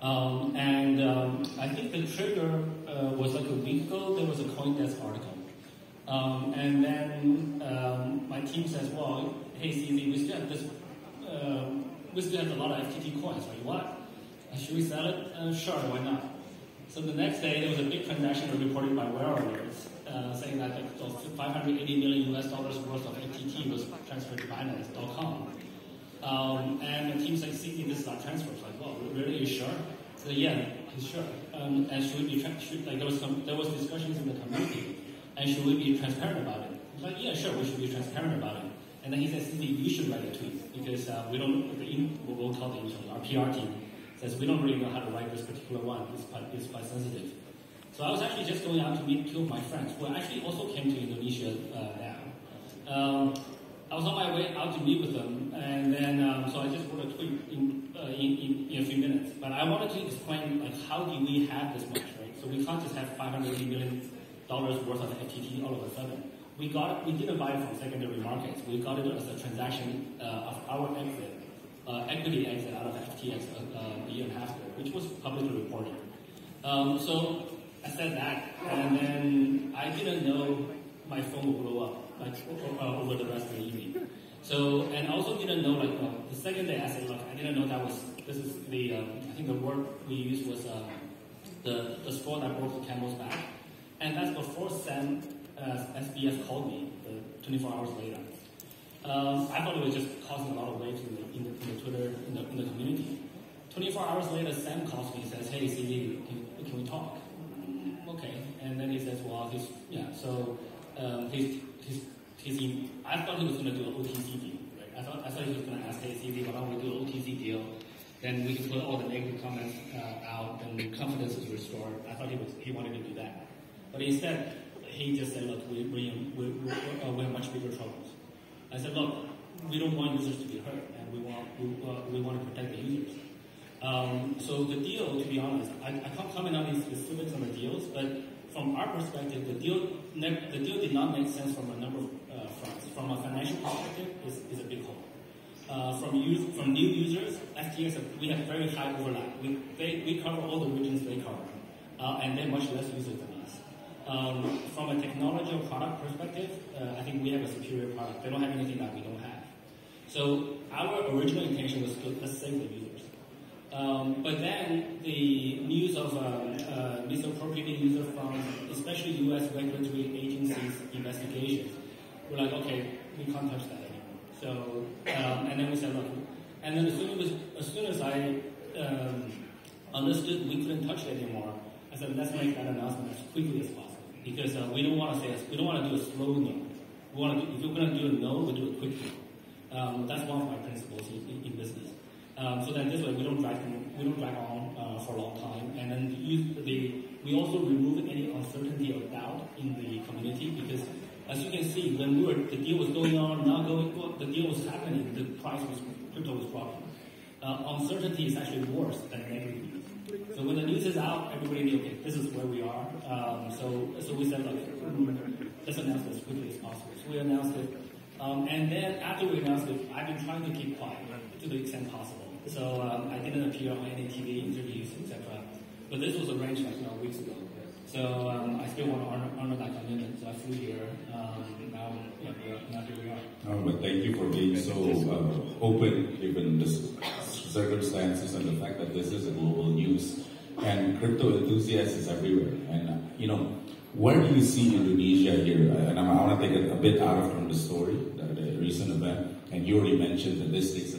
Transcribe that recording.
I think the trigger was like a week ago. There was a CoinDesk article. And then my team says, well, hey, CZ, we still have this, we still have a lot of FTT coins, right? What? Should we sell it? Sure, why not? So the next day, there was a big transaction reported by Where Alerts, saying that $580 million worth of FTT was transferred to Binance.com. And the team said, CZ, this is our transfer. It's like, well, really, are you sure? So, yeah, he's sure. And should we be, there was discussions in the community. And should we be transparent about it? He's like, yeah, sure, we should be transparent about it. And then he says, you should write a tweet because we don't, we'll tell the intern, our PR team says we don't really know how to write this particular one. It's quite sensitive. So I was actually just going out to meet two of my friends who actually also came to Indonesia now. I was on my way out to meet with them, and then so I just wrote a tweet in a few minutes. But I wanted to explain like how do we have this much, right? So we can't just have $580 million worth of FTT all of a sudden. We didn't buy it from secondary markets. We got it as a transaction of our exit, equity exit out of FTX a year and a half ago, which was publicly reported. So I said that, and then I didn't know my phone would blow up like over the rest of the evening. So, and I also didn't know the second day I said, look, I didn't know this is the, I think the word we used was the straw that broke the camel's back. And that's before Sam, SBS called me 24 hours later. I thought it was just causing a lot of waves in the Twitter, in the community. 24 hours later, Sam calls me and says, hey, CV, can we talk? Okay. And then he says, well, I thought he was going to do an OTC deal, right? I thought he was going to ask, hey, CV, why don't we do an OTC deal? Then we can put all the negative comments out and confidence is restored. I thought he wanted to do that. But instead, he just said, look, we have much bigger troubles. I said, look, we don't want users to be hurt, and we want to protect the users. So the deal, to be honest, I can't comment on the specifics on the deals, but from our perspective, the deal did not make sense from a number of fronts. From a financial perspective, is a big hole. From new users, FTX, we have very high overlap. We cover all the regions they cover, and they're much less users than us. From a technology or product perspective, I think we have a superior product. They don't have anything that we don't have. So our original intention was to let's save the users. But then the news of misappropriating user funds, especially U.S. regulatory agencies' investigations, we're like, okay, we can't touch that anymore. So, and then we said, look, and then as soon as I understood we couldn't touch it anymore, I said, let's make that announcement as quickly as possible. Because we don't want to do a slow no. If we're going to do a no, we do it quickly. That's one of my principles in business. So then this way we don't drag on for a long time, and then we also remove any uncertainty or doubt in the community because as you can see, when the deal was going on, the deal was happening, the crypto was dropping. Uncertainty is actually worse than negative news. So when the news is out, everybody knew, okay, this is where we are. So we said, look, let's announce it as quickly as possible. So we announced it. And then after we announced it, I've been trying to keep quiet to the extent possible. So I didn't appear on any TV interviews, etc. But this was arranged weeks ago. So I still want to honor that commitment. So I flew here. Now here we are. But thank you for being so open, given the circumstances and the fact that this is a global news. And crypto enthusiasts everywhere. And where do you see Indonesia here? And I want to take it a bit out from the story, the recent event. And you already mentioned that this takes a